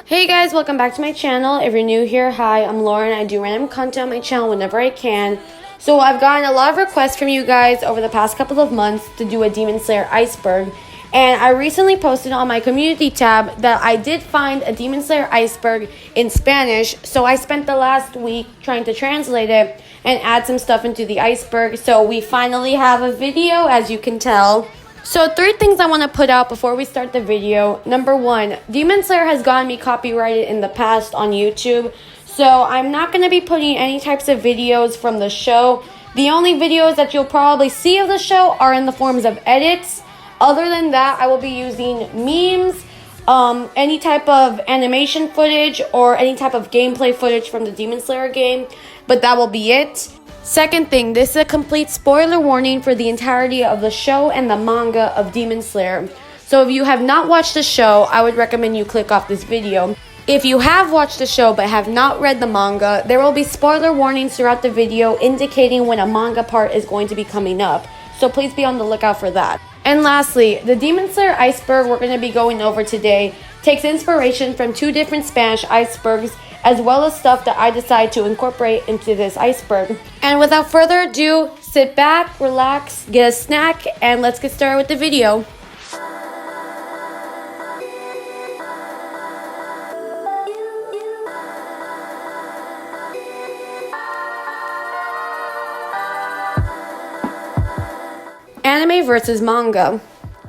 Hey guys, welcome back to my channel. If you're new here, hi, I'm Lauren. I do random content on my channel whenever I can. So I've gotten a lot of requests from you guys over the past couple of months to do a Demon Slayer Iceberg. And I recently posted on my community tab that I did find a Demon Slayer Iceberg in Spanish. So I spent the last week trying to translate it and add some stuff into the iceberg. So we finally have a video, as you can tell. So 3 things I want to put out before we start the video. Number 1, Demon Slayer has gotten me copyrighted in the past on YouTube. So I'm not going to be putting any types of videos from the show. The only videos that you'll probably see of the show are in the forms of edits. Other than that, I will be using memes, any type of animation footage, or any type of gameplay footage from the Demon Slayer game. But that will be it. Second thing, this is a complete spoiler warning for the entirety of the show and the manga of Demon Slayer. So if you have not watched the show, I would recommend you click off this video. If you have watched the show but have not read the manga, there will be spoiler warnings throughout the video indicating when a manga part is going to be coming up. So please be on the lookout for that. And lastly, the Demon Slayer Iceberg we're going to be going over today takes inspiration from 2 different Spanish icebergs, as well as stuff that I decide to incorporate into this iceberg. And without further ado, sit back, relax, get a snack, and let's get started with the video. Anime versus manga.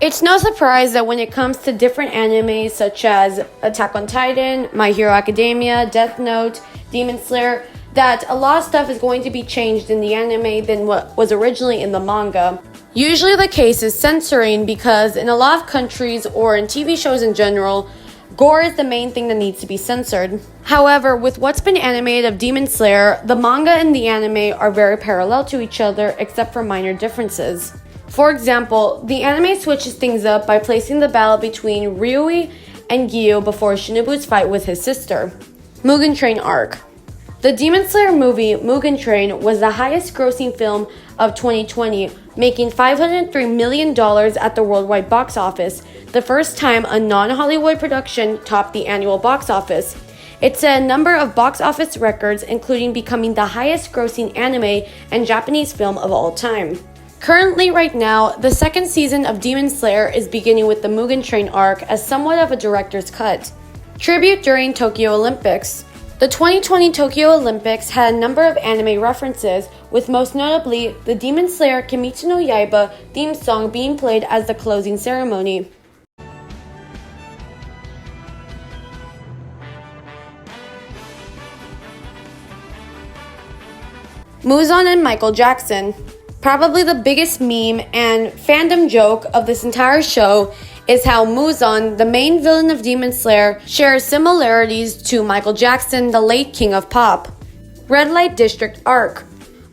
It's no surprise that when it comes to different animes such as Attack on Titan, My Hero Academia, Death Note, Demon Slayer, that a lot of stuff is going to be changed in the anime than what was originally in the manga. Usually the case is censoring because in a lot of countries or in TV shows in general, gore is the main thing that needs to be censored. However, with what's been animated of Demon Slayer, the manga and the anime are very parallel to each other except for minor differences. For example, the anime switches things up by placing the battle between Ryui and Gyu before Shinobu's fight with his sister. Mugen Train Arc. The Demon Slayer movie Mugen Train was the highest grossing film of 2020, making $503 million at the worldwide box office, the first time a non-Hollywood production topped the annual box office. It set a number of box office records, including becoming the highest grossing anime and Japanese film of all time. Currently, right now, the 2nd season of Demon Slayer is beginning with the Mugen Train arc as somewhat of a director's cut. Tribute during Tokyo Olympics. The 2020 Tokyo Olympics had a number of anime references, with most notably the Demon Slayer Kimetsu no Yaiba theme song being played as the closing ceremony. Muzan and Michael Jackson. Probably the biggest meme and fandom joke of this entire show is how Muzan, the main villain of Demon Slayer, shares similarities to Michael Jackson, the late king of pop. Red Light District Arc.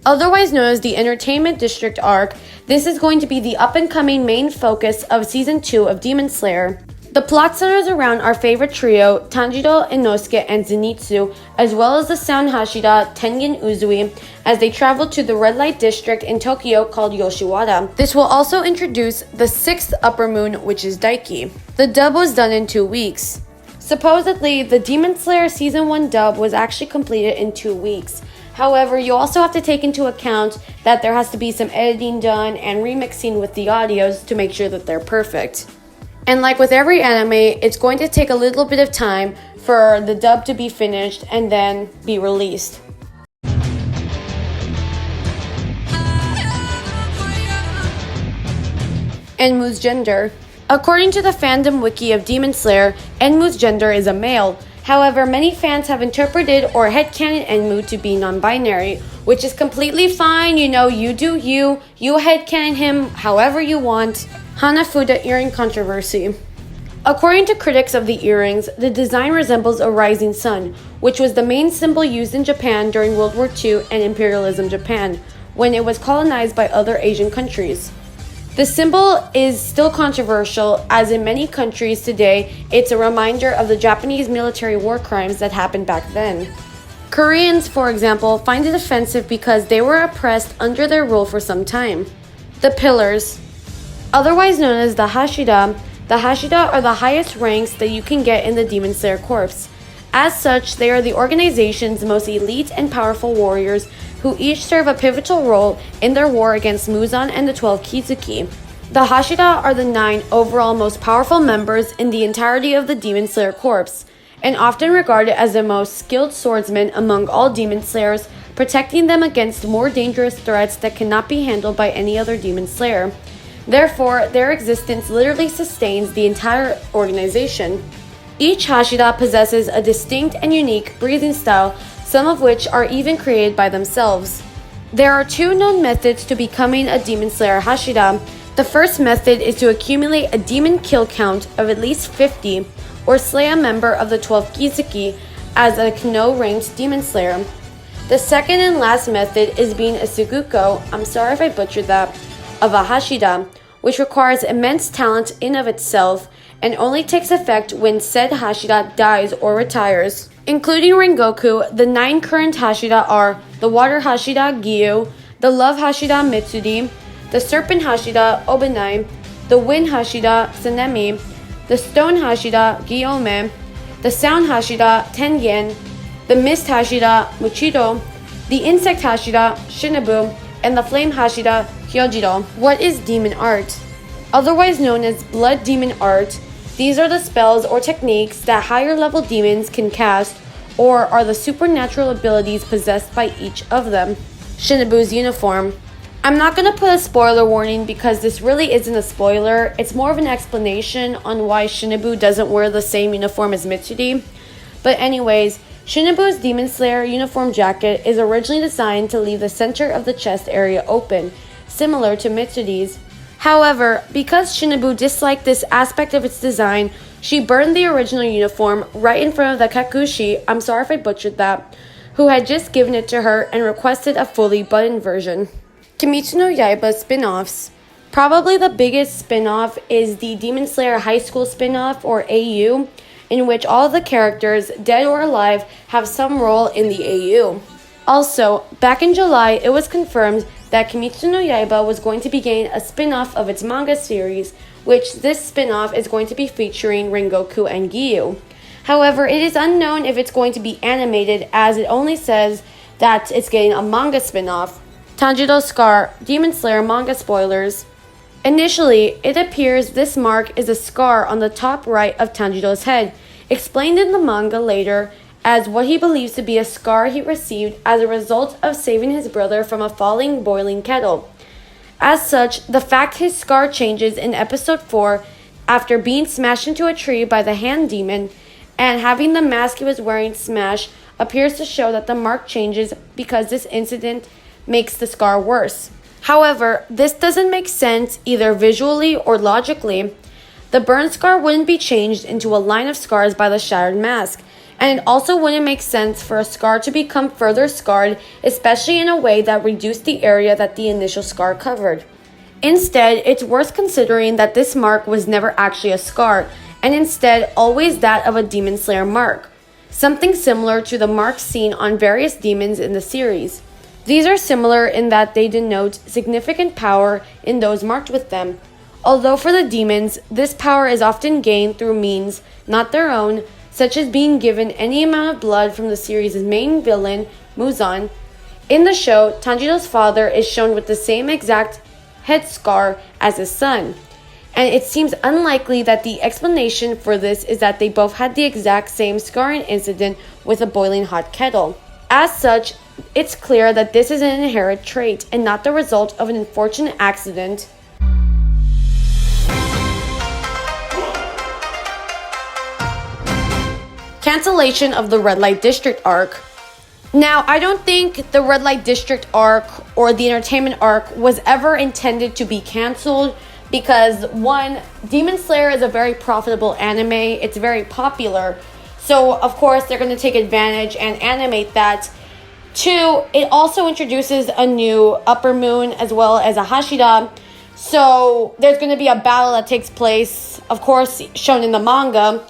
Otherwise known as the Entertainment District Arc, this is going to be the up-and-coming main focus of Season 2 of Demon Slayer. The plot centers around our favorite trio, Tanjiro, Inosuke, and Zenitsu, as well as the Sound Hashira, Tengen Uzui, as they travel to the red light district in Tokyo called Yoshiwara. This will also introduce the 6th upper moon, which is Daiki. The dub was done in 2 weeks. Supposedly, the Demon Slayer Season 1 dub was actually completed in 2 weeks. However, you also have to take into account that there has to be some editing done and remixing with the audios to make sure that they're perfect. And like with every anime, it's going to take a little bit of time for the dub to be finished and then be released. Enmu's gender. According to the fandom wiki of Demon Slayer, Enmu's gender is a male. However, many fans have interpreted or headcanon Enmu to be non-binary, which is completely fine. You do you headcanon him however you want. Hanafuda earring controversy. According to critics of the earrings, the design resembles a rising sun, which was the main symbol used in Japan during World War II and Imperialism Japan, when it was colonized by other Asian countries. The symbol is still controversial, as in many countries today, it's a reminder of the Japanese military war crimes that happened back then. Koreans, for example, find it offensive because they were oppressed under their rule for some time. The pillars. Otherwise known as the Hashira, The Hashira are the highest ranks that you can get in the Demon Slayer Corps. As such, they are the organization's most elite and powerful warriors who each serve a pivotal role in their war against Muzan and the 12 Kizuki. The Hashira are the 9 overall most powerful members in the entirety of the Demon Slayer Corps, and often regarded as the most skilled swordsmen among all Demon Slayers, protecting them against more dangerous threats that cannot be handled by any other Demon Slayer. Therefore, their existence literally sustains the entire organization. Each Hashira possesses a distinct and unique breathing style, some of which are even created by themselves. There are 2 known methods to becoming a Demon Slayer Hashira. The first method is to accumulate a demon kill count of at least 50, or slay a member of the 12 Kizuki as a Kano-ranked Demon Slayer. The second and last method is being a Suguko, I'm sorry if I butchered that, of a Hashira, which requires immense talent in of itself and only takes effect when said Hashira dies or retires. Including Rengoku, the 9 current Hashira are the Water Hashira Gyu, the Love Hashira Mitsuri, the Serpent Hashira Obenai, the Wind Hashira Sanemi, the Stone Hashira Gyome, the Sound Hashira Tengen, the Mist Hashira Muchiro, the Insect Hashira Shinobu, and the Flame Hashira Hyojiro. What is Demon Art? Otherwise known as Blood Demon Art, these are the spells or techniques that higher level demons can cast, or are the supernatural abilities possessed by each of them. Shinobu's uniform. I'm not going to put a spoiler warning because this really isn't a spoiler. It's more of an explanation on why Shinobu doesn't wear the same uniform as Mitsuri. But anyways, Shinobu's Demon Slayer uniform jacket is originally designed to leave the center of the chest area open, similar to Mitsuri's. However, because Shinobu disliked this aspect of its design, she burned the original uniform right in front of the Kakushi, I'm sorry if I butchered that, who had just given it to her and requested a fully buttoned version. Kimetsu no Yaiba spin-offs. Probably the biggest spin-off is the Demon Slayer High School spin-off, or AU, in which all of the characters, dead or alive, have some role in the AU. Also, back in July, it was confirmed that Kimetsu no Yaiba was going to begin a spin-off of its manga series, which this spin-off is going to be featuring Rengoku and Gyu. However, it is unknown if it's going to be animated, as it only says that it's getting a manga spin-off. Tanjiro's scar, Demon Slayer manga spoilers. Initially, it appears this mark is a scar on the top right of Tanjiro's head, explained in the manga later as what he believes to be a scar he received as a result of saving his brother from a falling boiling kettle. As such, the fact his scar changes in episode 4 after being smashed into a tree by the hand demon and having the mask he was wearing smash appears to show that the mark changes because this incident makes the scar worse. However, this doesn't make sense either visually or logically. The burn scar wouldn't be changed into a line of scars by the shattered mask, and it also wouldn't make sense for a scar to become further scarred, especially in a way that reduced the area that the initial scar covered. Instead, it's worth considering that this mark was never actually a scar, and instead always that of a Demon Slayer mark, something similar to the marks seen on various demons in the series. These are similar in that they denote significant power in those marked with them. Although for the demons, this power is often gained through means not their own, such as being given any amount of blood from the series' main villain, Muzan. In the show, Tanjiro's father is shown with the same exact head scar as his son, and it seems unlikely that the explanation for this is that they both had the exact same scarring incident with a boiling hot kettle. As such, it's clear that this is an inherent trait and not the result of an unfortunate accident. Cancellation of the Red Light District arc. Now, I don't think the Red Light District arc or the entertainment arc was ever intended to be canceled because, one, Demon Slayer is a very profitable anime. It's very popular. So, of course, they're going to take advantage and animate that. Two, it also introduces a new Upper Moon as well as a Hashira. So, there's going to be a battle that takes place, of course, shown in the manga.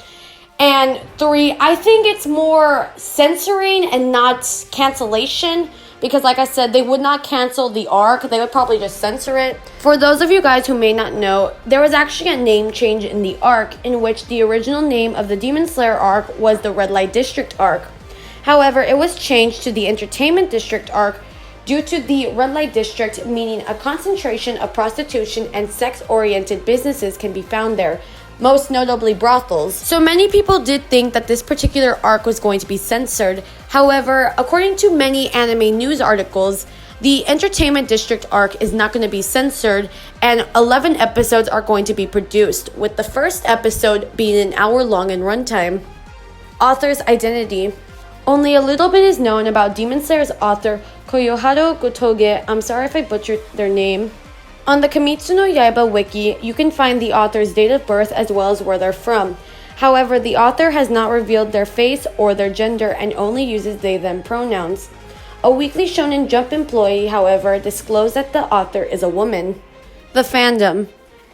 And three, I think it's more censoring and not cancellation because like I said, they would not cancel the arc. They would probably just censor it. For those of you guys who may not know, there was actually a name change in the arc, in which the original name of the Demon Slayer arc was the Red Light District arc. However, it was changed to the Entertainment District arc due to the Red Light District meaning a concentration of prostitution and sex-oriented businesses can be found there, most notably brothels. So many people did think that this particular arc was going to be censored. However, according to many anime news articles, the Entertainment District arc is not going to be censored, and 11 episodes are going to be produced, with the first episode being an hour long in runtime. Author's identity. Only a little bit is known about Demon Slayer's author, Koyoharu Gotoge. I'm sorry if I butchered their name. On the Kimetsu no Yaiba wiki, you can find the author's date of birth as well as where they're from. However, the author has not revealed their face or their gender and only uses they/them pronouns. A Weekly Shonen Jump employee, however, disclosed that the author is a woman. The fandom.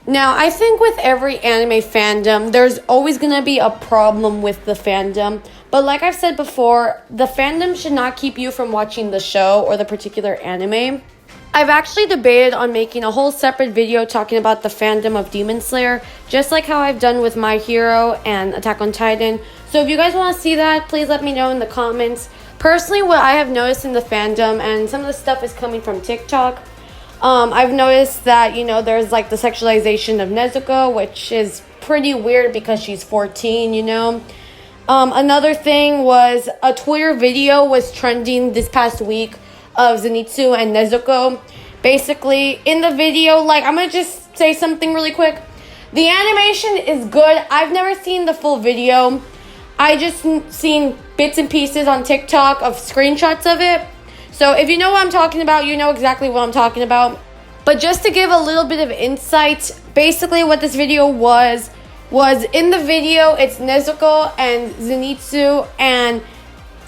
Now, I think with every anime fandom, there's always going to be a problem with the fandom. But like I've said before, the fandom should not keep you from watching the show or the particular anime. I've actually debated on making a whole separate video talking about the fandom of Demon Slayer, just like how I've done with My Hero and Attack on Titan. So if you guys want to see that, please let me know in the comments. Personally, what I have noticed in the fandom, and some of the stuff is coming from TikTok, I've noticed that, there's like the sexualization of Nezuko, which is pretty weird because she's 14, Another thing was a Twitter video was trending this past week of Zenitsu and Nezuko. Basically, in the video, I'm going to just say something really quick. The animation is good. I've never seen the full video. I just seen bits and pieces on TikTok of screenshots of it. So if you know what I'm talking about, you know exactly what I'm talking about. But just to give a little bit of insight, basically what this video was in the video, it's Nezuko and Zenitsu, and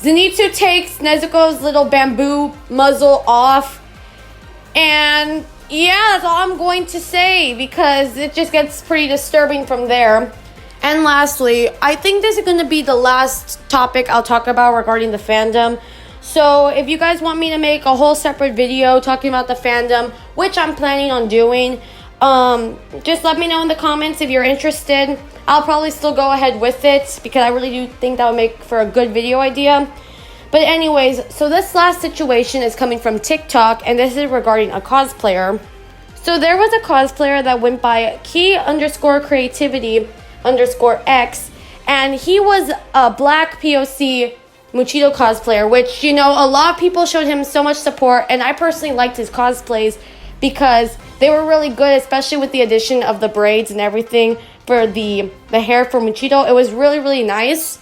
Zenitsu takes Nezuko's little bamboo muzzle off, and yeah, that's all I'm going to say, because it just gets pretty disturbing from there. And lastly, I think this is going to be the last topic I'll talk about regarding the fandom. So if you guys want me to make a whole separate video talking about the fandom, which I'm planning on doing, just let me know in the comments if you're interested. I'll probably still go ahead with it because I really do think that would make for a good video idea. But anyways, so this last situation is coming from TikTok, and this is regarding a cosplayer. So there was a cosplayer that went by key_creativity_X, and he was a black POC Muchido cosplayer, which, a lot of people showed him so much support, and I personally liked his cosplays because they were really good, especially with the addition of the braids and everything for the hair for Muchido. It was really, really nice.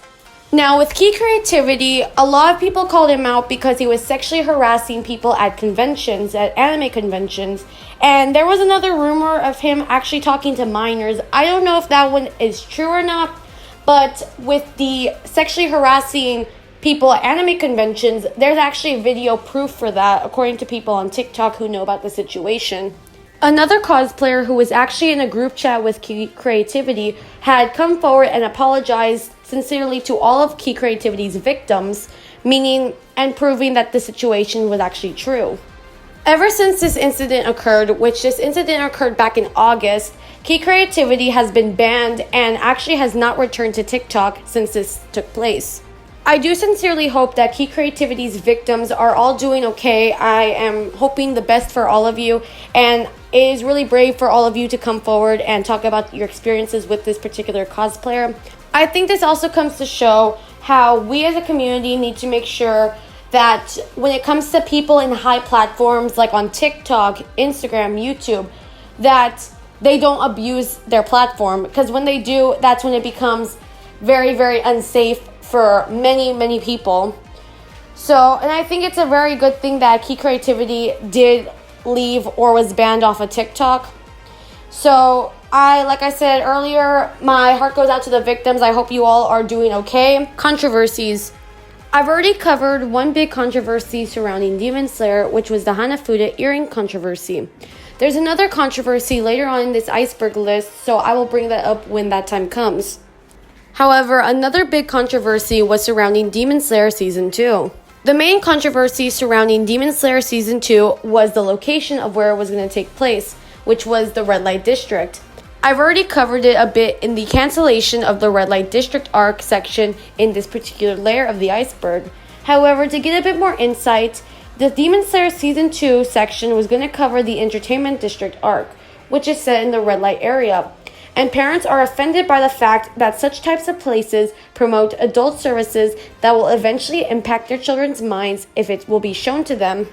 Now, with Key Creativity, a lot of people called him out because he was sexually harassing people at conventions, at anime conventions. And there was another rumor of him actually talking to minors. I don't know if that one is true or not, but with the sexually harassing people at anime conventions, there's actually video proof for that, according to people on TikTok who know about the situation. Another cosplayer who was actually in a group chat with Key Creativity had come forward and apologized sincerely to all of Key Creativity's victims, meaning and proving that the situation was actually true. Ever since this incident occurred, which this incident occurred back in August, Key Creativity has been banned and actually has not returned to TikTok since this took place. I do sincerely hope that Key Creativity's victims are all doing okay. I am hoping the best for all of you, and it is really brave for all of you to come forward and talk about your experiences with this particular cosplayer. I think this also comes to show how we as a community need to make sure that when it comes to people in high platforms like on TikTok, Instagram, YouTube, that they don't abuse their platform, because when they do, that's when it becomes very, very unsafe for many, many people. So, and I think it's a very good thing that Key Creativity did leave or was banned off of TikTok. So, like I said earlier, my heart goes out to the victims. I hope you all are doing okay. Controversies. I've already covered one big controversy surrounding Demon Slayer, which was the Hanafuda earring controversy. There's another controversy later on in this iceberg list, so I will bring that up when that time comes. However, another big controversy was surrounding Demon Slayer Season 2. The main controversy surrounding Demon Slayer Season 2 was the location of where it was going to take place, which was the Red Light District. I've already covered it a bit in the cancellation of the Red Light District arc section in this particular layer of the iceberg. However, to get a bit more insight, the Demon Slayer Season 2 section was going to cover the Entertainment District arc, which is set in the red light area. And parents are offended by the fact that such types of places promote adult services that will eventually impact their children's minds if it will be shown to them.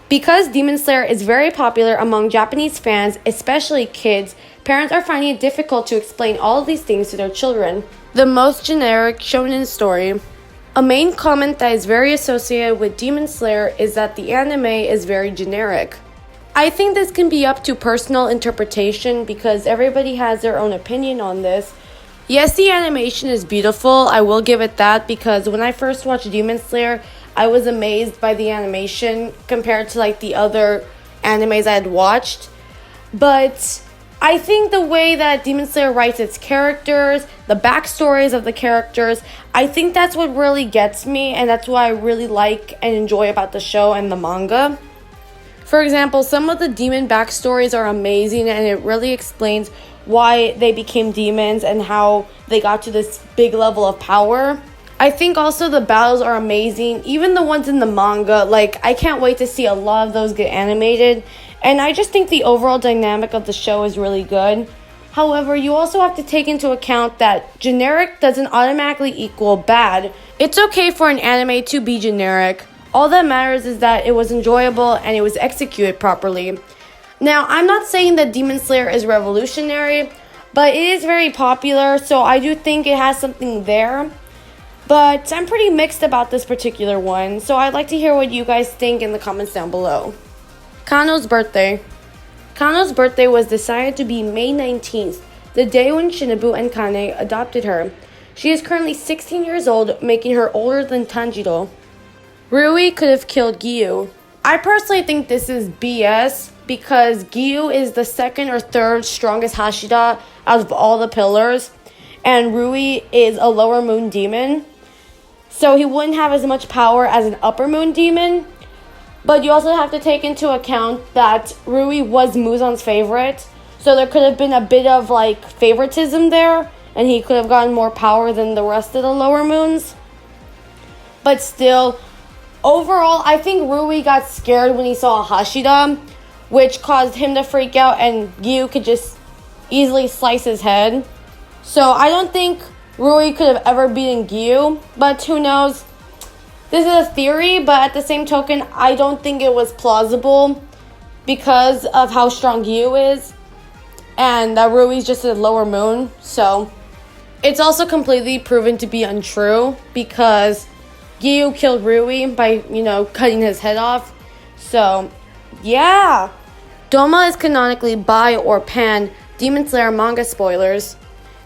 Because Demon Slayer is very popular among Japanese fans, especially kids, parents are finding it difficult to explain all of these things to their children. The most generic shonen story. A main comment that is very associated with Demon Slayer is that the anime is very generic. I think this can be up to personal interpretation because everybody has their own opinion on this. Yes, the animation is beautiful, I will give it that, because when I first watched Demon Slayer, I was amazed by the animation compared to like the other animes I had watched. But I think the way that Demon Slayer writes its characters, the backstories of the characters, I think that's what really gets me, and that's what I really like and enjoy about the show and the manga. For example, some of the demon backstories are amazing, and it really explains why they became demons and how they got to this big level of power. I think also the battles are amazing, even the ones in the manga. Like, I can't wait to see a lot of those get animated, and I just think the overall dynamic of the show is really good. However, you also have to take into account that generic doesn't automatically equal bad. It's okay for an anime to be generic. All that matters is that it was enjoyable and it was executed properly. Now, I'm not saying that Demon Slayer is revolutionary, but it is very popular, so I do think it has something there. But I'm pretty mixed about this particular one, so I'd like to hear what you guys think in the comments down below. Kano's birthday. Kano's birthday was decided to be May 19th, the day when Shinobu and Kane adopted her. She is currently 16 years old, making her older than Tanjiro. Rui could have killed Giyu. I personally think this is BS because Giyu is the second or third strongest Hashira out of all the pillars, and Rui is a lower moon demon, so he wouldn't have as much power as an upper moon demon. But you also have to take into account that Rui was Muzan's favorite, so there could have been a bit of like favoritism there, and he could have gotten more power than the rest of the lower moons. But still, overall, I think Rui got scared when he saw a Hashira, which caused him to freak out, and Giyu could just easily slice his head. So I don't think Rui could have ever beaten Giyu, but who knows? This is a theory, but at the same token, I don't think it was plausible because of how strong Giyu is, and that Rui's just a lower moon. So it's also completely proven to be untrue because Giyu killed Rui by, cutting his head off. So, yeah. Doma is canonically bi or pan Demon Slayer manga spoilers.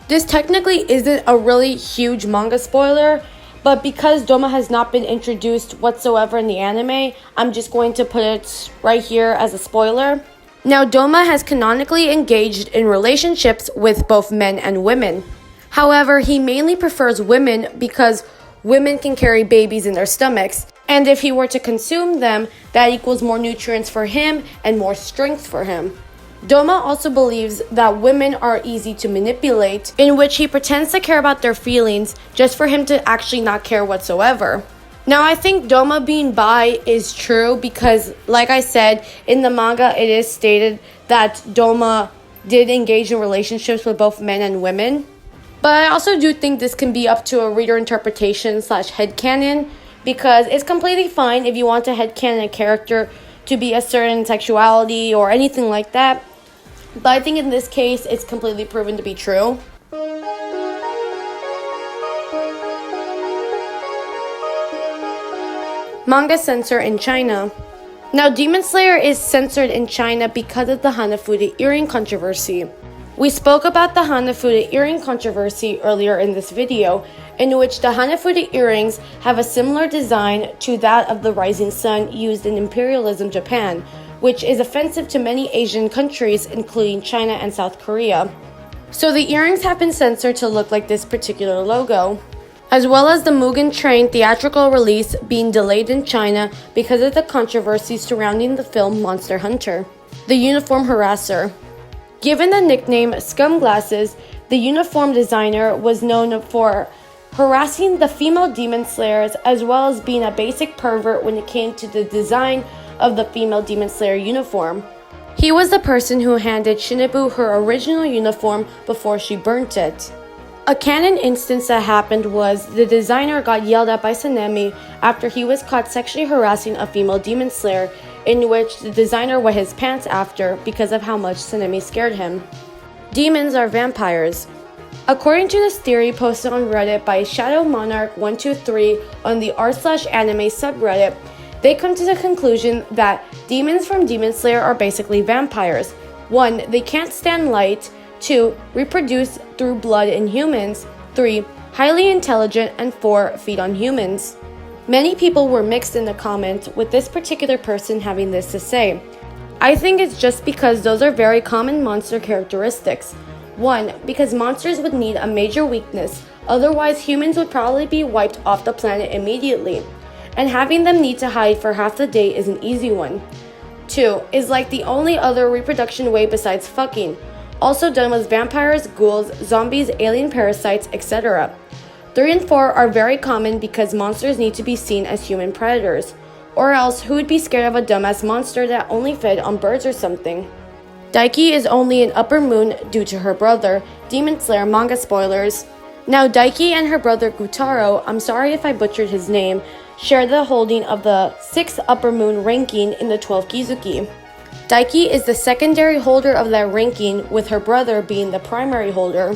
This technically isn't a really huge manga spoiler, but because Doma has not been introduced whatsoever in the anime, I'm just going to put it right here as a spoiler. Now, Doma has canonically engaged in relationships with both men and women. However, he mainly prefers women because women can carry babies in their stomachs, and if he were to consume them, that equals more nutrients for him and more strength for him. Doma also believes that women are easy to manipulate, in which he pretends to care about their feelings just for him to actually not care whatsoever. Now, I think Doma being bi is true because, like I said, in the manga it is stated that Doma did engage in relationships with both men and women. But I also do think this can be up to a reader interpretation / headcanon, because it's completely fine if you want to headcanon a character to be a certain sexuality or anything like that. But I think in this case, it's completely proven to be true. Manga censor in China. Now, Demon Slayer is censored in China because of the Hanafuda earring controversy. We spoke about the Hanafuda earring controversy earlier in this video, in which the Hanafuda earrings have a similar design to that of the rising sun used in imperialism Japan, which is offensive to many Asian countries, including China and South Korea. So the earrings have been censored to look like this particular logo. as well as the Mugen Train theatrical release being delayed in China because of the controversy surrounding the film Monster Hunter. The Uniform Harasser. Given the nickname Scumglasses, the uniform designer was known for harassing the female demon slayers as well as being a basic pervert when it came to the design of the female demon slayer uniform. He was the person who handed Shinobu her original uniform before she burnt it. A canon instance that happened was the designer got yelled at by Sanemi after he was caught sexually harassing a female demon slayer, in which the designer wet his pants after because of how much Sanemi scared him. Demons are vampires. According to this theory posted on Reddit by Shadow Monarch 123 on the r/anime subreddit, they come to the conclusion that demons from Demon Slayer are basically vampires. 1. They can't stand light. 2. Reproduce through blood in humans. 3. Highly intelligent. And 4. Feed on humans. Many people were mixed in the comments, with this particular person having this to say. I think it's just because those are very common monster characteristics. 1. Because monsters would need a major weakness, otherwise humans would probably be wiped off the planet immediately, and having them need to hide for half the day is an easy one. 2. Is like the only other reproduction way besides fucking, also done with vampires, ghouls, zombies, alien parasites, etc. 3 and 4 are very common because monsters need to be seen as human predators, or else who would be scared of a dumbass monster that only fed on birds or something? Daiki is only an upper moon due to her brother. Demon Slayer manga spoilers. Now Daiki and her brother Gutaro, I'm sorry if I butchered his name, share the holding of the 6th upper moon ranking in the 12 Kizuki. Daiki is the secondary holder of that ranking, with her brother being the primary holder.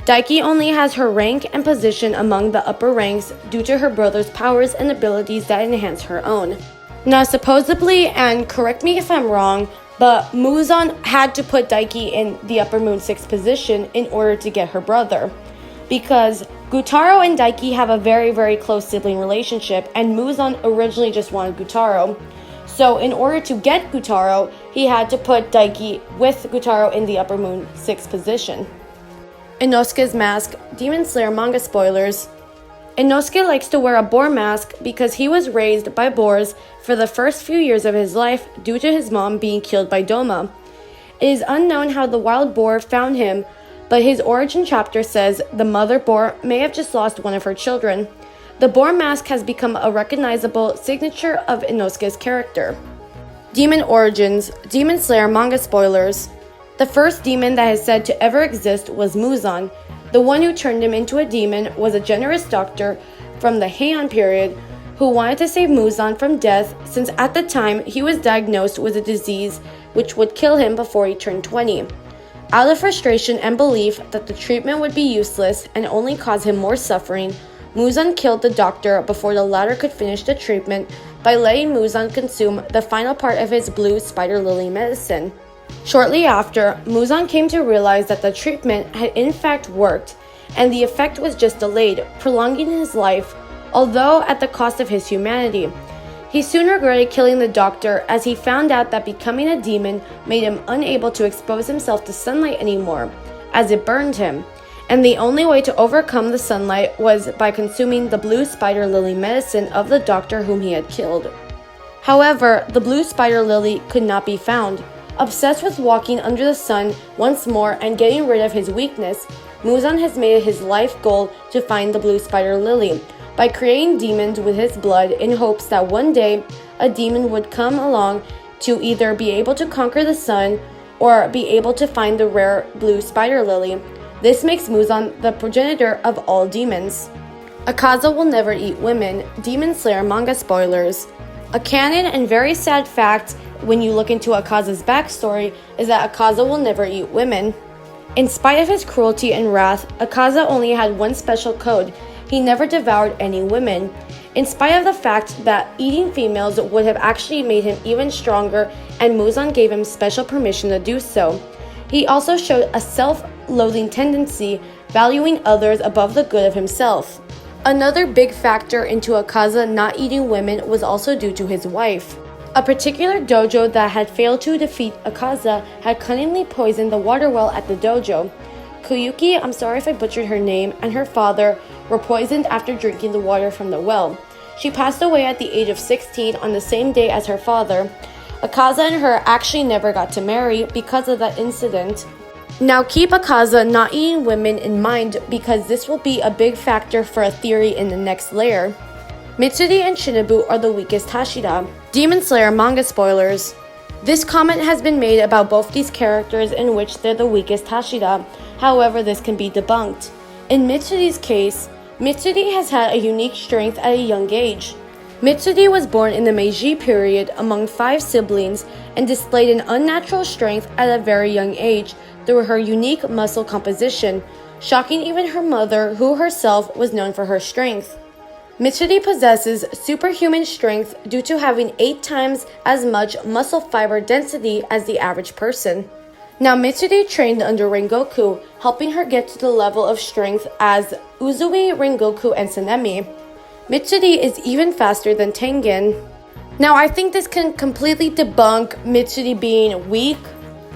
Daiki only has her rank and position among the upper ranks due to her brother's powers and abilities that enhance her own. Now supposedly, and correct me if I'm wrong, but Muzan had to put Daiki in the upper moon 6th position in order to get her brother, because Gutaro and Daiki have a very close sibling relationship, and Muzan originally just wanted Gutaro. So in order to get Gutaro, he had to put Daiki with Gutaro in the upper moon 6th position. Inosuke's mask. Demon Slayer manga spoilers. Inosuke likes to wear a boar mask because he was raised by boars for the first few years of his life due to his mom being killed by Doma. It is unknown how the wild boar found him, but his origin chapter says the mother boar may have just lost one of her children. The boar mask has become a recognizable signature of Inosuke's character. Demon origins. Demon Slayer manga spoilers. The first demon that is said to ever exist was Muzan. The one who turned him into a demon was a generous doctor from the Heian period who wanted to save Muzan from death, since at the time he was diagnosed with a disease which would kill him before he turned 20. Out of frustration and belief that the treatment would be useless and only cause him more suffering, Muzan killed the doctor before the latter could finish the treatment by letting Muzan consume the final part of his blue spider lily medicine. Shortly after, Muzan came to realize that the treatment had in fact worked, and the effect was just delayed, prolonging his life, although at the cost of his humanity. He soon regretted killing the doctor, as he found out that becoming a demon made him unable to expose himself to sunlight anymore, as it burned him, and the only way to overcome the sunlight was by consuming the blue spider lily medicine of the doctor whom he had killed. However, the blue spider lily could not be found. Obsessed with walking under the sun once more and getting rid of his weakness, Muzan has made it his life goal to find the blue spider lily by creating demons with his blood in hopes that one day a demon would come along to either be able to conquer the sun or be able to find the rare blue spider lily. This makes Muzan the progenitor of all demons. Akaza will never eat women. Demon Slayer manga spoilers. A canon and very sad fact when you look into Akaza's backstory is that Akaza will never eat women. In spite of his cruelty and wrath, Akaza only had one special code: he never devoured any women. In spite of the fact that eating females would have actually made him even stronger, and Muzan gave him special permission to do so. He also showed a self-loathing tendency, valuing others above the good of himself. Another big factor into Akaza not eating women was also due to his wife. A particular dojo that had failed to defeat Akaza had cunningly poisoned the water well at the dojo. Koyuki, I'm sorry if I butchered her name, and her father were poisoned after drinking the water from the well. She passed away at the age of 16 on the same day as her father. Akaza and her actually never got to marry because of that incident. Now keep Akaza not eating women in mind because this will be a big factor for a theory in the next layer. Mitsuri and Shinobu are the weakest Hashira. Demon Slayer manga spoilers. This comment has been made about both these characters in which they're the weakest Hashira. However, this can be debunked. In Mitsuri's case, Mitsuri has had a unique strength at a young age. Mitsuri was born in the Meiji period among 5 siblings and displayed an unnatural strength at a very young age through her unique muscle composition, shocking even her mother, who herself was known for her strength. Mitsuri possesses superhuman strength due to having 8 times as much muscle fiber density as the average person. Now Mitsuri trained under Rengoku, helping her get to the level of strength as Uzui, Rengoku, and Sanemi. Mitsuri is even faster than Tengen. Now I think this can completely debunk Mitsuri being weak.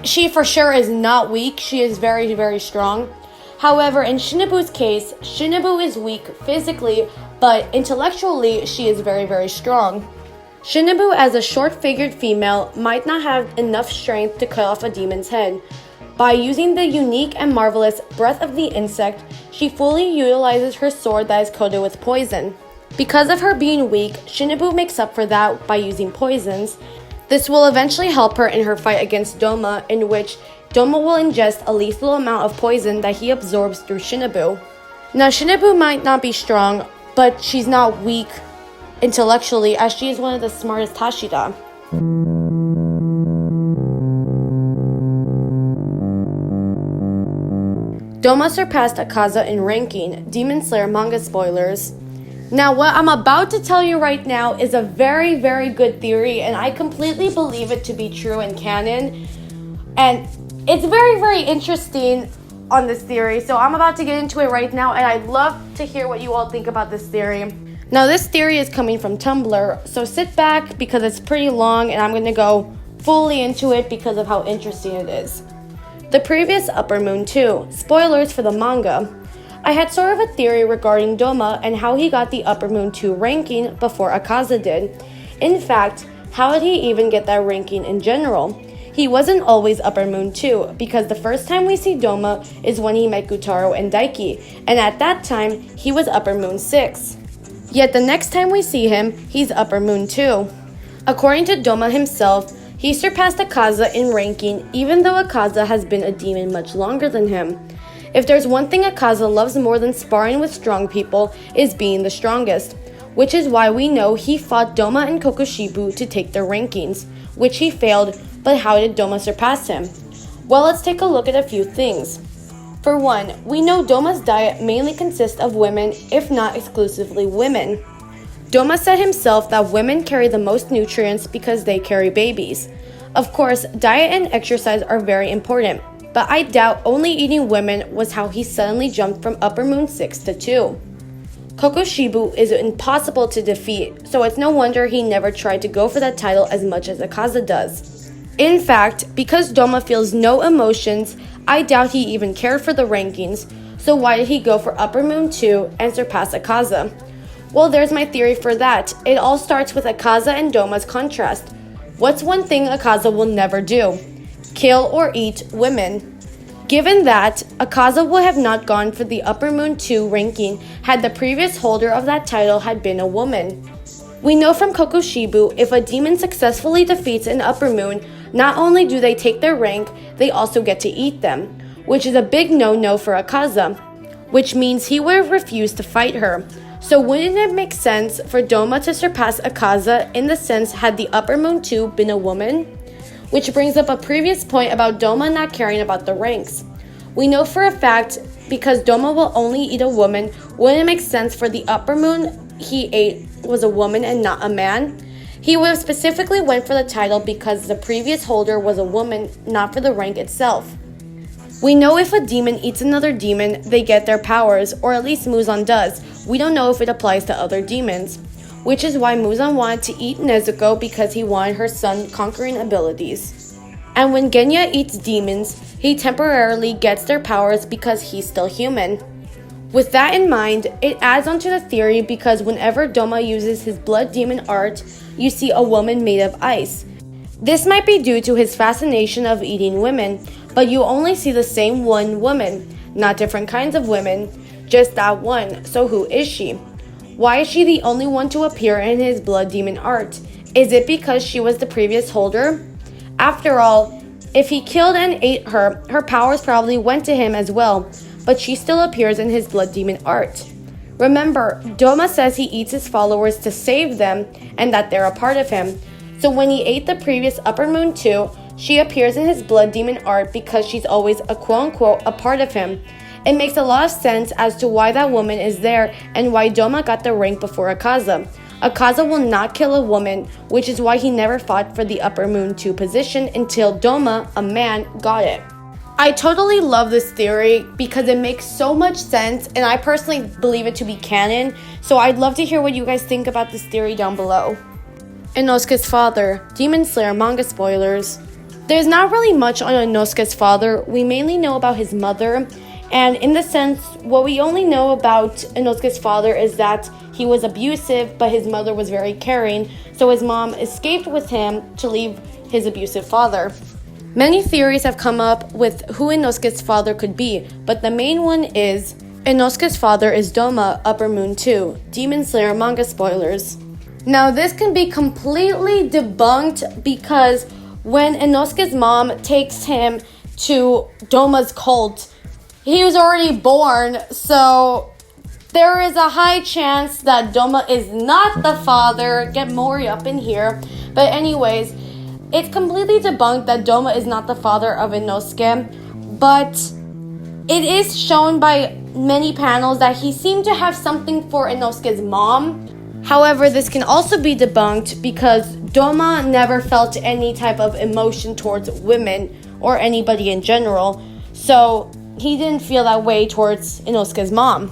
She for sure is not weak, she is very, very strong. However, in Shinobu's case, Shinobu is weak physically, but intellectually she is very, very strong. Shinobu, as a short-figured female, might not have enough strength to cut off a demon's head. By using the unique and marvelous breath of the insect, she fully utilizes her sword that is coated with poison. Because of her being weak, Shinobu makes up for that by using poisons. This will eventually help her in her fight against Doma, in which Doma will ingest a lethal amount of poison that he absorbs through Shinobu. Now Shinobu might not be strong, but she's not weak intellectually, as she is one of the smartest Hashira. Doma surpassed Akaza in ranking. Demon Slayer manga spoilers. Now what I'm about to tell you right now is a very, very good theory, and I completely believe it to be true in canon. And it's very, very interesting on this theory, so I'm about to get into it right now, and I'd love to hear what you all think about this theory. Now this theory is coming from Tumblr, so sit back because it's pretty long and I'm going to go fully into it because of how interesting it is. The previous Upper Moon 2. Spoilers for the manga. I had sort of a theory regarding Doma and how he got the Upper Moon 2 ranking before Akaza did. In fact, how did he even get that ranking in general? He wasn't always Upper Moon 2, because the first time we see Doma is when he met Gutaro and Daiki, and at that time, he was Upper Moon 6. Yet the next time we see him, he's Upper Moon 2. According to Doma himself, he surpassed Akaza in ranking even though Akaza has been a demon much longer than him. If there's one thing Akaza loves more than sparring with strong people, is being the strongest, which is why we know he fought Doma and Kokushibu to take their rankings, which he failed, but how did Doma surpass him? Well, let's take a look at a few things. For one, we know Doma's diet mainly consists of women, if not exclusively women. Doma said himself that women carry the most nutrients because they carry babies. Of course, diet and exercise are very important, but I doubt only eating women was how he suddenly jumped from Upper Moon 6 to 2. Kokushibu is impossible to defeat, so it's no wonder he never tried to go for that title as much as Akaza does. In fact, because Doma feels no emotions, I doubt he even cared for the rankings, so why did he go for Upper Moon 2 and surpass Akaza? Well, there's my theory for that. It all starts with Akaza and Doma's contrast. What's one thing Akaza will never do? Kill or eat women. Given that, Akaza would have not gone for the Upper Moon 2 ranking had the previous holder of that title had been a woman. We know from Kokushibu, if a demon successfully defeats an Upper Moon, not only do they take their rank, they also get to eat them, which is a big no-no for Akaza, which means he would have refused to fight her. So wouldn't it make sense for Doma to surpass Akaza in the sense had the Upper Moon 2 been a woman? Which brings up a previous point about Doma not caring about the ranks. We know for a fact, because Doma will only eat a woman, wouldn't it make sense for the Upper Moon he ate was a woman and not a man? He would have specifically went for the title because the previous holder was a woman, not for the rank itself. We know if a demon eats another demon, they get their powers, or at least Muzan does. We don't know if it applies to other demons, which is why Muzan wanted to eat Nezuko because he wanted her son conquering abilities. And when Genya eats demons, he temporarily gets their powers because he's still human. With that in mind, it adds onto the theory because whenever Doma uses his blood demon art, you see a woman made of ice. This might be due to his fascination of eating women, but you only see the same one woman, not different kinds of women, just that one. So who is she? Why is she the only one to appear in his blood demon art? Is it because she was the previous holder? After all, if he killed and ate her, her powers probably went to him as well, but she still appears in his blood demon art. Remember, Doma says he eats his followers to save them and that they're a part of him. So when he ate the previous Upper Moon too, she appears in his blood demon art because she's always a quote-unquote a part of him. It makes a lot of sense as to why that woman is there and why Doma got the rank before Akaza. Akaza will not kill a woman, which is why he never fought for the Upper Moon 2 position until Doma, a man, got it. I totally love this theory because it makes so much sense and I personally believe it to be canon, so I'd love to hear what you guys think about this theory down below. Inosuke's father, Demon Slayer manga spoilers. There's not really much on Inosuke's father. We mainly know about his mother, and in the sense, what we only know about Inosuke's father is that he was abusive, but his mother was very caring, so his mom escaped with him to leave his abusive father. Many theories have come up with who Inosuke's father could be, but the main one is Inosuke's father is Doma, Upper Moon 2, Demon Slayer manga spoilers. Now this can be completely debunked because when Inosuke's mom takes him to Doma's cult, he was already born, so there is a high chance that Doma is not the father. Get Mori up in here. But anyways, it's completely debunked that Doma is not the father of Inosuke, but it is shown by many panels that he seemed to have something for Inosuke's mom. However, this can also be debunked because Doma never felt any type of emotion towards women or anybody in general, so he didn't feel that way towards Inosuke's mom.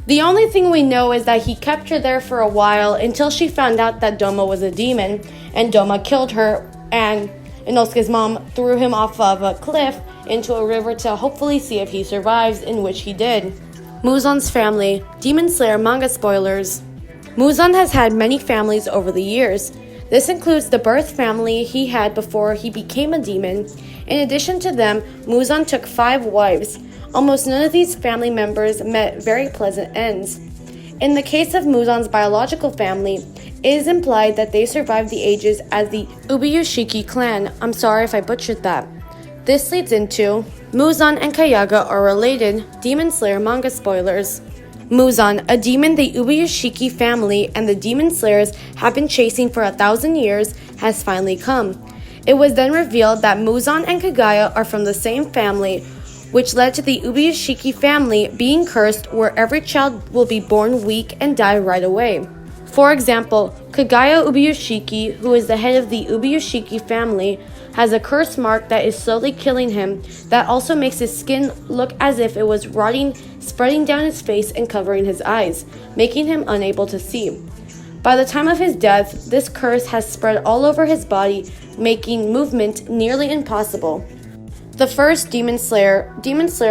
The only thing we know is that he kept her there for a while until she found out that Doma was a demon, and Doma killed her, and Inosuke's mom threw him off of a cliff into a river to hopefully see if he survives, in which he did. Muzan's family, Demon Slayer manga spoilers. Muzan has had many families over the years. This includes the birth family he had before he became a demon. In addition to them, Muzan took 5 wives. Almost none of these family members met very pleasant ends. In the case of Muzan's biological family, it is implied that they survived the ages as the Ubuyushiki clan. I'm sorry if I butchered that. This leads into Muzan and Kayaga are related, Demon Slayer manga spoilers. Muzan, a demon the Ubuyushiki family and the Demon Slayers have been chasing for 1,000 years, has finally come. It was then revealed that Muzan and Kaguya are from the same family, which led to the Ubuyushiki family being cursed where every child will be born weak and die right away. For example, Kaguya Ubuyushiki, who is the head of the Ubuyushiki family, has a curse mark that is slowly killing him that also makes his skin look as if it was rotting, spreading down his face and covering his eyes, making him unable to see. By the time of his death, this curse has spread all over his body, making movement nearly impossible. The first Demon Slayer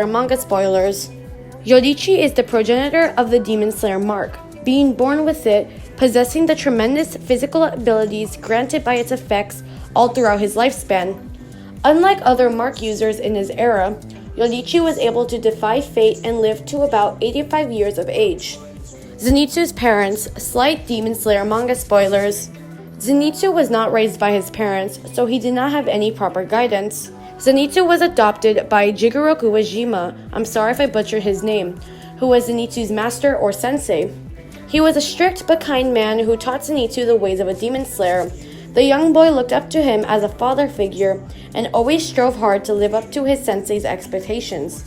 manga spoilers. Yorichi is the progenitor of the Demon Slayer mark, being born with it, possessing the tremendous physical abilities granted by its effects all throughout his lifespan. Unlike other mark users in his era, Yorichi was able to defy fate and live to about 85 years of age. Zenitsu's parents, slight Demon Slayer manga spoilers. Zenitsu was not raised by his parents, so he did not have any proper guidance. Zenitsu was adopted by Jigoro Uejima, I'm sorry if I butchered his name, who was Zenitsu's master or sensei. He was a strict but kind man who taught Zenitsu the ways of a demon slayer. The young boy looked up to him as a father figure and always strove hard to live up to his sensei's expectations.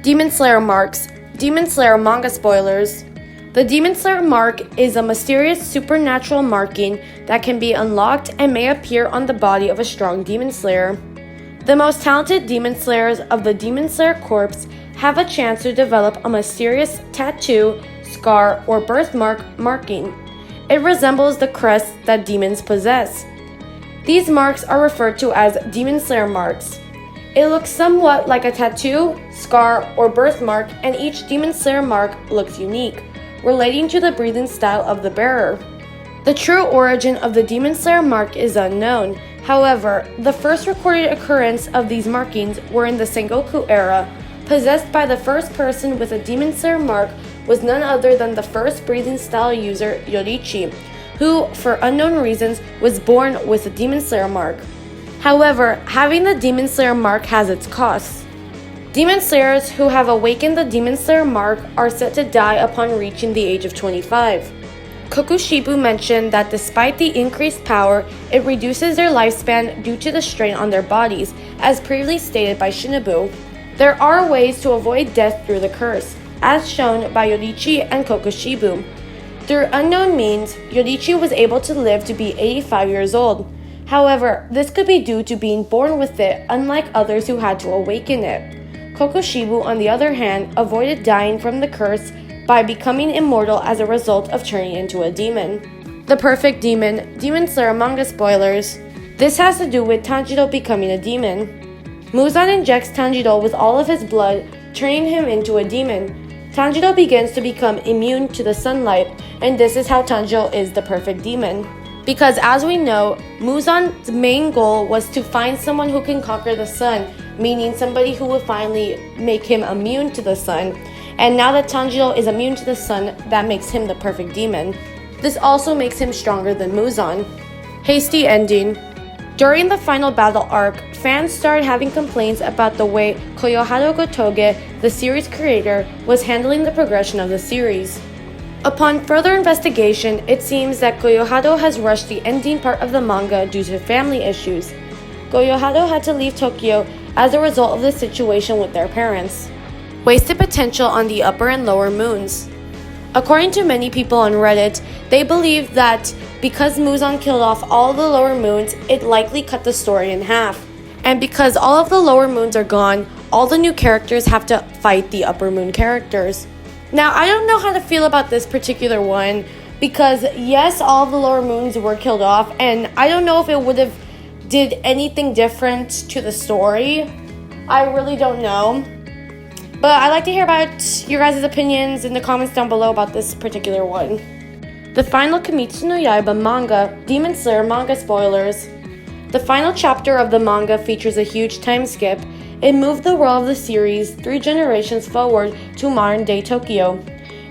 Demon Slayer marks. Demon Slayer manga spoilers. The Demon Slayer mark is a mysterious supernatural marking that can be unlocked and may appear on the body of a strong Demon Slayer. The most talented Demon Slayers of the Demon Slayer Corps have a chance to develop a mysterious tattoo, scar, or birthmark marking. It resembles the crest that demons possess. These marks are referred to as Demon Slayer marks. It looks somewhat like a tattoo, scar, or birthmark, and each Demon Slayer mark looks unique, relating to the breathing style of the bearer. The true origin of the Demon Slayer mark is unknown. However, the first recorded occurrence of these markings were in the Rengoku era. Possessed by the first person with a Demon Slayer mark was none other than the first breathing style user, Yorichi, who, for unknown reasons, was born with a Demon Slayer mark. However, having the Demon Slayer mark has its costs. Demon Slayers who have awakened the Demon Slayer mark are said to die upon reaching the age of 25. Kokushibu mentioned that despite the increased power, it reduces their lifespan due to the strain on their bodies, as previously stated by Shinobu. There are ways to avoid death through the curse, as shown by Yorichi and Kokushibu. Through unknown means, Yorichi was able to live to be 85 years old. However, this could be due to being born with it, unlike others who had to awaken it. Kokushibu, on the other hand, avoided dying from the curse by becoming immortal as a result of turning into a demon. The Perfect Demon, Demon Slayer manga spoilers. This has to do with Tanjiro becoming a demon. Muzan injects Tanjiro with all of his blood, turning him into a demon. Tanjiro begins to become immune to the sunlight, and this is how Tanjiro is the perfect demon. Because as we know, Muzan's main goal was to find someone who can conquer the sun, meaning somebody who would finally make him immune to the sun. And now that Tanjiro is immune to the sun, that makes him the perfect demon. This also makes him stronger than Muzan. Hasty ending. During the final battle arc, fans started having complaints about the way Koyohado Gotoge, the series creator, was handling the progression of the series. Upon further investigation, it seems that Koyohado has rushed the ending part of the manga due to family issues. Koyohado had to leave Tokyo as a result of the situation with their parents. Wasted potential on the upper and lower moons. According to many people on Reddit, they believe that because Muzan killed off all the lower moons, it likely cut the story in half. And because all of the lower moons are gone, all the new characters have to fight the upper moon characters. Now, I don't know how to feel about this particular one, because yes, all the lower moons were killed off, and I don't know if it would have did anything different to the story. I really don't know. But I'd like to hear about your guys' opinions in the comments down below about this particular one. The final Kimetsu no Yaiba manga, Demon Slayer manga spoilers. The final chapter of the manga features a huge time skip. It moved the world of the series 3 generations forward to modern-day Tokyo.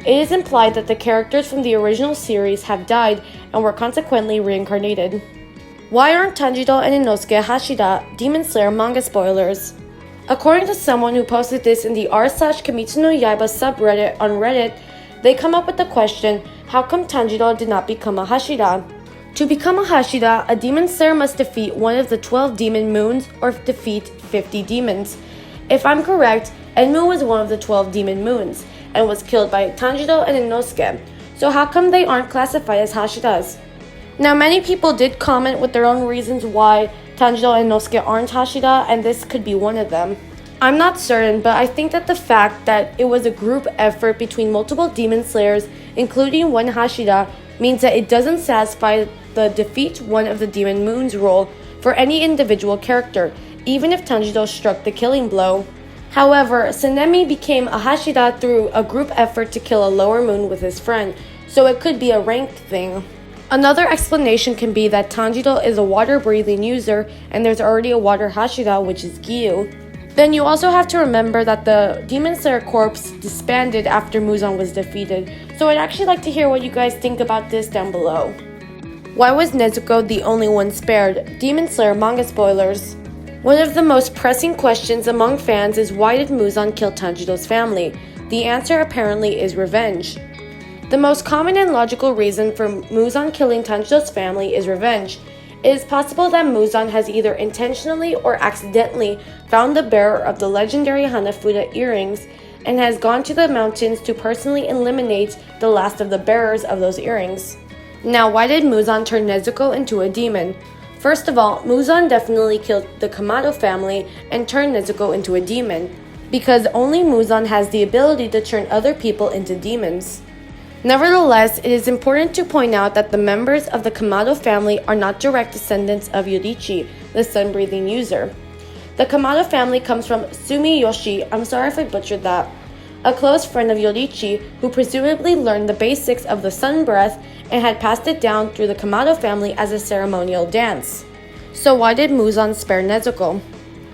It is implied that the characters from the original series have died and were consequently reincarnated. Why aren't Tanjiro and Inosuke Hashira Demon Slayer manga spoilers? According to someone who posted this in the r/Kimetsu no Yaiba subreddit on Reddit, they come up with the question, how come Tanjiro did not become a Hashira? To become a Hashira, a Demon Slayer must defeat one of the 12 demon moons or defeat 50 demons. If I'm correct, Enmu was one of the 12 demon moons and was killed by Tanjiro and Inosuke. So how come they aren't classified as Hashiras? Now, many people did comment with their own reasons why Tanjiro and Inosuke aren't Hashira, and this could be one of them. I'm not certain, but I think that the fact that it was a group effort between multiple Demon Slayers, including one Hashira, means that it doesn't satisfy the defeat one of the Demon Moons rule for any individual character, even if Tanjiro struck the killing blow. However, Sanemi became a Hashira through a group effort to kill a lower moon with his friend, so it could be a ranked thing. Another explanation can be that Tanjiro is a water-breathing user, and there's already a water Hashira, which is Gyu. Then you also have to remember that the Demon Slayer Corps disbanded after Muzan was defeated, so I'd actually like to hear what you guys think about this down below. Why was Nezuko the only one spared? Demon Slayer manga spoilers. One of the most pressing questions among fans is why did Muzan kill Tanjiro's family? The answer apparently is revenge. The most common and logical reason for Muzan killing Tanjiro's family is revenge. It is possible that Muzan has either intentionally or accidentally found the bearer of the legendary Hanafuda earrings and has gone to the mountains to personally eliminate the last of the bearers of those earrings. Now, why did Muzan turn Nezuko into a demon? First of all, Muzan definitely killed the Kamado family and turned Nezuko into a demon, because only Muzan has the ability to turn other people into demons. Nevertheless, it is important to point out that the members of the Kamado family are not direct descendants of Yoriichi, the sun-breathing user. The Kamado family comes from Sumiyoshi, I'm sorry if I butchered that, a close friend of Yoriichi who presumably learned the basics of the sun breath and had passed it down through the Kamado family as a ceremonial dance. So why did Muzan spare Nezuko?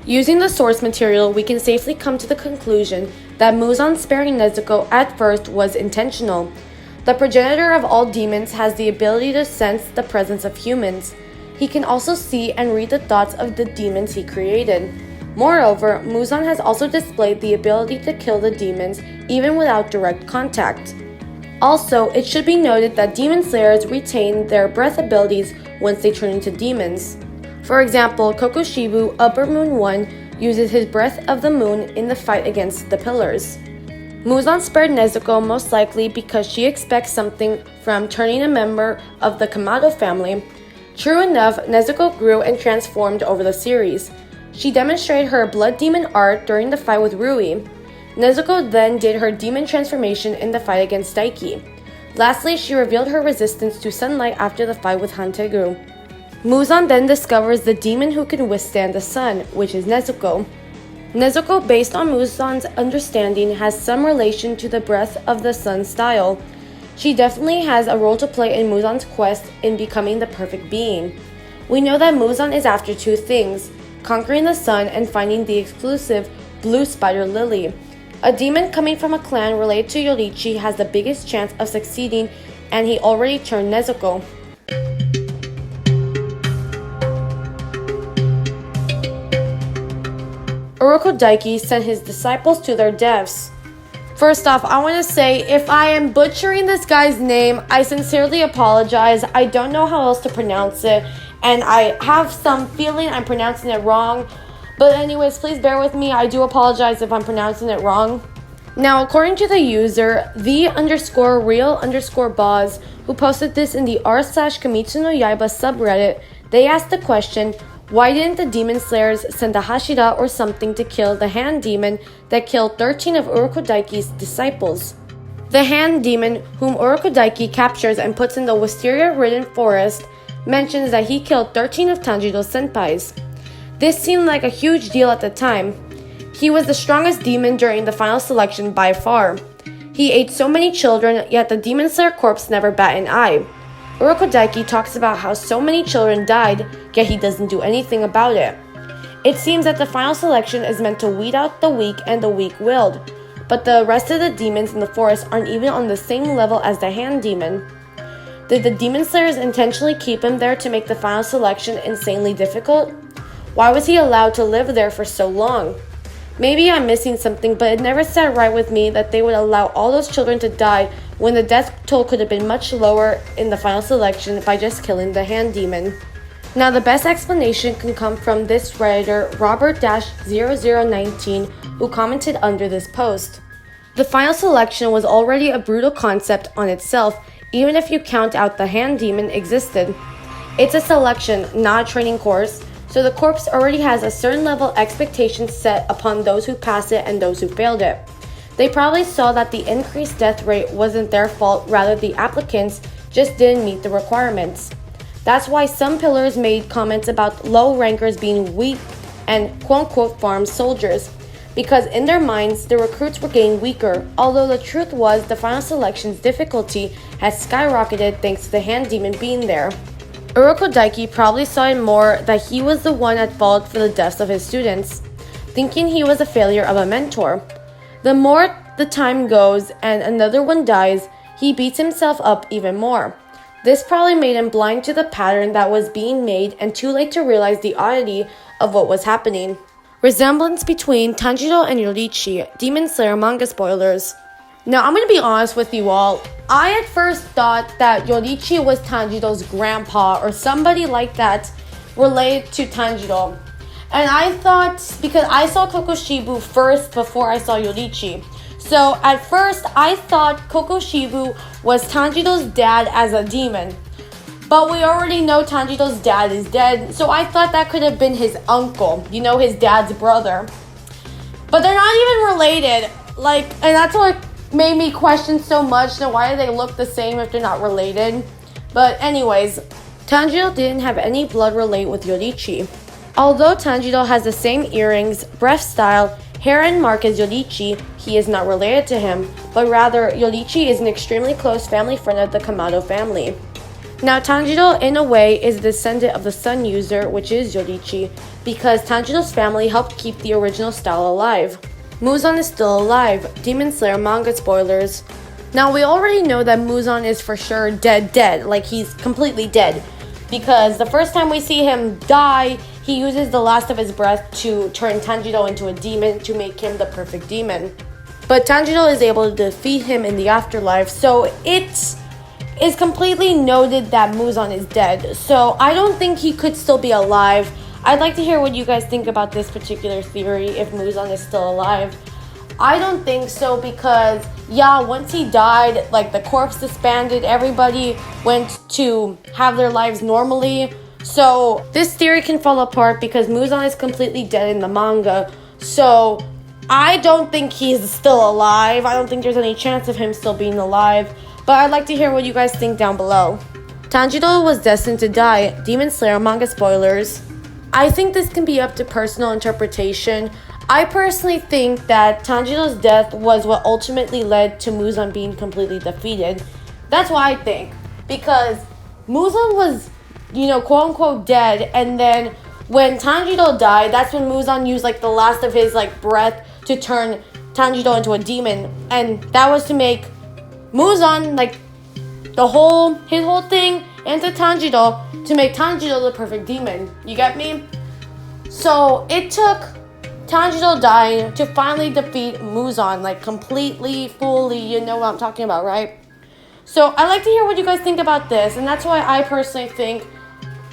Using the source material, we can safely come to the conclusion that Muzan sparing Nezuko at first was intentional. The progenitor of all demons has the ability to sense the presence of humans. He can also see and read the thoughts of the demons he created. Moreover, Muzan has also displayed the ability to kill the demons even without direct contact. Also, it should be noted that demon slayers retain their breath abilities once they turn into demons. For example, Kokushibu Upper Moon 1 uses his breath of the moon in the fight against the pillars. Muzan spared Nezuko most likely because she expects something from turning a member of the Kamado family. True enough, Nezuko grew and transformed over the series. She demonstrated her blood demon art during the fight with Rui. Nezuko then did her demon transformation in the fight against Daiki. Lastly, she revealed her resistance to sunlight after the fight with Hanteguru. Muzan then discovers the demon who can withstand the sun, which is Nezuko. Nezuko, based on Muzan's understanding, has some relation to the breath of the sun style. She definitely has a role to play in Muzan's quest in becoming the perfect being. We know that Muzan is after two things: conquering the sun and finding the exclusive blue spider lily. A demon coming from a clan related to Yoriichi has the biggest chance of succeeding, and he already turned Nezuko. Daiki sent his disciples to their deaths. First off, I want to say, if I am butchering this guy's name, I sincerely apologize. I don't know how else to pronounce it, and I have some feeling I'm pronouncing it wrong. But anyways, please bear with me. I do apologize if I'm pronouncing it wrong. Now, according to the user, the_real_boz, who posted this in the r/Kimetsu no Yaiba subreddit, they asked the question, why didn't the demon slayers send a Hashira or something to kill the hand demon that killed 13 of Daiki's disciples? The hand demon, whom Daiki captures and puts in the wisteria-ridden forest, mentions that he killed 13 of Tanjiro's senpais. This seemed like a huge deal at the time. He was the strongest demon during the final selection by far. He ate so many children, yet the demon slayer corpse never bat an eye. Daiki talks about how so many children died, yet he doesn't do anything about it. It seems that the final selection is meant to weed out the weak and the weak-willed, but the rest of the demons in the forest aren't even on the same level as the hand demon. Did the demon slayers intentionally keep him there to make the final selection insanely difficult? Why was he allowed to live there for so long? Maybe I'm missing something, but it never sat right with me that they would allow all those children to die when the death toll could have been much lower in the final selection by just killing the hand demon. Now, the best explanation can come from this Redditor, Robert-0019, who commented under this post. The final selection was already a brutal concept on itself, even if you count out the hand demon existed. It's a selection, not a training course, so the corpse already has a certain level of expectation set upon those who pass it and those who failed it. They probably saw that the increased death rate wasn't their fault, rather the applicants just didn't meet the requirements. That's why some pillars made comments about low rankers being weak and quote-unquote farm soldiers, because in their minds the recruits were getting weaker, although the truth was the final selection's difficulty has skyrocketed thanks to the hand demon being there. Daiki probably saw it more that he was the one at fault for the deaths of his students, thinking he was a failure of a mentor. The more the time goes and another one dies, he beats himself up even more. This probably made him blind to the pattern that was being made and too late to realize the oddity of what was happening. Resemblance between Tanjiro and Yoriichi, Demon Slayer manga spoilers. Now, I'm going to be honest with you all. I at first thought that Yoriichi was Tanjiro's grandpa or somebody like that related to Tanjiro. And I thought, because I saw Kokushibu first before I saw Yoriichi. So at first, I thought Kokushibu was Tanjiro's dad as a demon. But we already know Tanjiro's dad is dead, so I thought that could have been his uncle, his dad's brother. But they're not even related. And that's what made me question so much. Now, why do they look the same if they're not related? But anyways, Tanjiro didn't have any blood relate with Yoriichi. Although Tanjiro has the same earrings, breath style, hair and mark as Yoriichi, he is not related to him, but rather Yoriichi is an extremely close family friend of the Kamado family. Now Tanjiro, in a way, is a descendant of the Sun User, which is Yoriichi, because Tanjiro's family helped keep the original style alive. Muzan is still alive. Demon Slayer manga spoilers. Now we already know that Muzan is for sure dead, like he's completely dead, because the first time we see him die, he uses the last of his breath to turn Tanjiro into a demon to make him the perfect demon. But Tanjiro is able to defeat him in the afterlife, so it is completely noted that Muzan is dead. So I don't think he could still be alive. I'd like to hear what you guys think about this particular theory, if Muzan is still alive. I don't think so, because yeah, once he died, like the corpse disbanded, everybody went to have their lives normally. So this theory can fall apart because Muzan is completely dead in the manga. So I don't think he's still alive. I don't think there's any chance of him still being alive. But I'd like to hear what you guys think down below. Tanjiro was destined to die. Demon Slayer manga spoilers. I think this can be up to personal interpretation. I personally think that Tanjiro's death was what ultimately led to Muzan being completely defeated. That's what I think. Because Muzan was, quote unquote dead, and then when Tanjiro died, that's when Muzan used like the last of his breath to turn Tanjiro into a demon. And that was to make Muzan, his whole thing into Tanjiro, to make Tanjiro the perfect demon. You get me? So it took Tanjiro dying to finally defeat Muzan, completely, fully, you know what I'm talking about, right? So I'd like to hear what you guys think about this, and that's why I personally think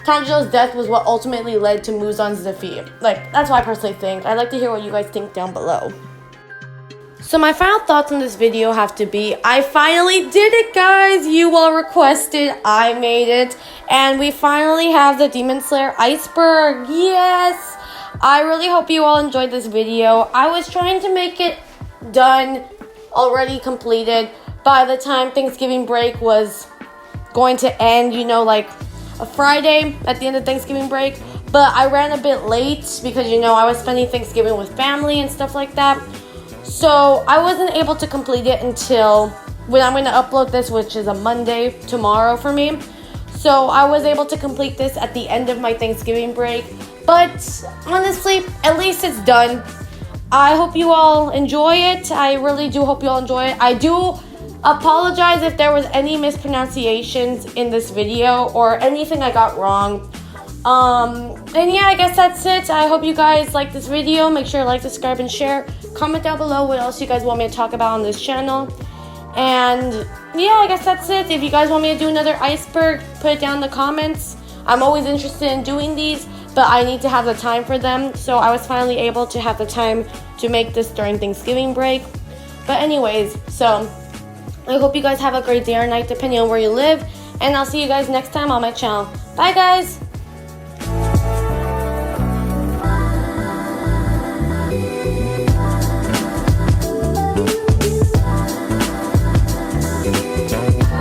Tanjiro's death was what ultimately led to Muzan's defeat. That's what I personally think. I'd like to hear what you guys think down below. So my final thoughts on this video have to be, I finally did it, guys! You all requested, I made it, and we finally have the Demon Slayer Iceberg. Yes! I really hope you all enjoyed this video. I was trying to make it done, already completed, by the time Thanksgiving break was going to end, a Friday at the end of Thanksgiving break. But I ran a bit late because, I was spending Thanksgiving with family and stuff like that. So I wasn't able to complete it until when I'm going to upload this, which is a Monday, tomorrow for me. So I was able to complete this at the end of my Thanksgiving break. But honestly, at least it's done. I hope you all enjoy it. I really do hope you all enjoy it. I do apologize if there was any mispronunciations in this video or anything I got wrong. And yeah, I guess that's it. I hope you guys like this video. Make sure to like, subscribe, and share. Comment down below what else you guys want me to talk about on this channel. And yeah, I guess that's it. If you guys want me to do another iceberg, put it down in the comments. I'm always interested in doing these, but I need to have the time for them. So I was finally able to have the time to make this during Thanksgiving break. But anyways, so I hope you guys have a great day or night depending on where you live. And I'll see you guys next time on my channel. Bye, guys!